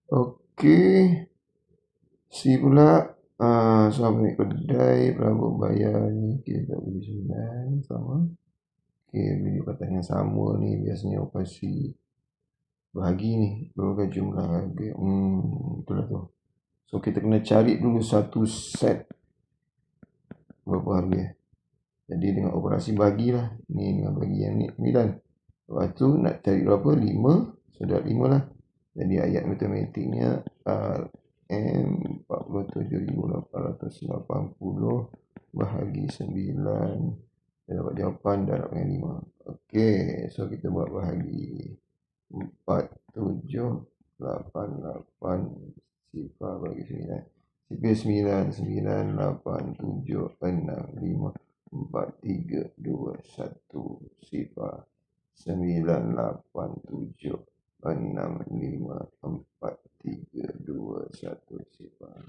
Okey. C pula. Soal pemilik kedai pelabur bayar ni kita bagi 9 sama. Okey, bila perkataan yang sama ni biasanya operasi bahagi ni. Berapa jumlah harga? Itulah tu. So kita kena cari dulu satu set berapa harga. Jadi dengan operasi bagilah. Ni dengan bagi yang ni 9. Lepas tu nak cari berapa? 5. So dah 5 lah. Jadi ayat matematiknya RM47,880 bahagi 9. Saya dapat jawapan darab dengan 5. Okey, so kita buat bahagi 4788 sifar bagi 9. Sifar 9, 98765 4, 3, 2, 1 sifar 98765 4, 3, 2, 1 sifar.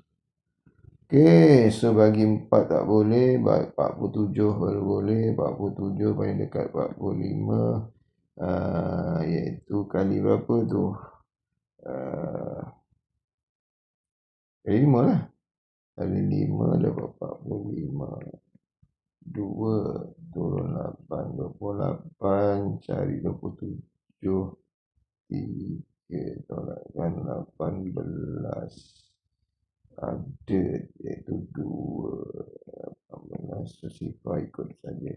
Okey, so bagi 4 tak boleh, 47 baru boleh, 47 paling dekat 45, iaitu kali berapa tu? Kali 5 lah. Kali 5 dapat 45. 2 turun 8, 28, cari 27, 3 tolakkan 18, ada iaitu 2, 18, so sifar ikut saja.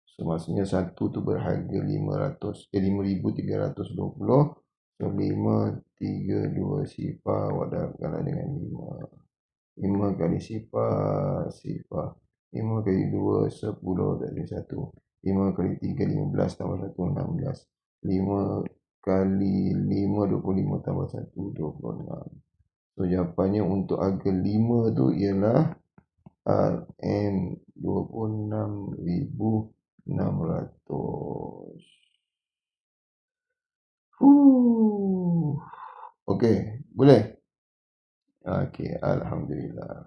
So maksudnya satu tu berharga 5,320. So 5, 3, 2 sifar wadahkanlah dengan 5. 5 kali sifar 5 kali 2 10 tak ada 1. 5 kali 3 15 tambah 1 16. 5 kali 5 25 tambah 1 26. So jawapannya untuk harga 5 tu ialah RM26,600. Okey, boleh? Okey, alhamdulillah.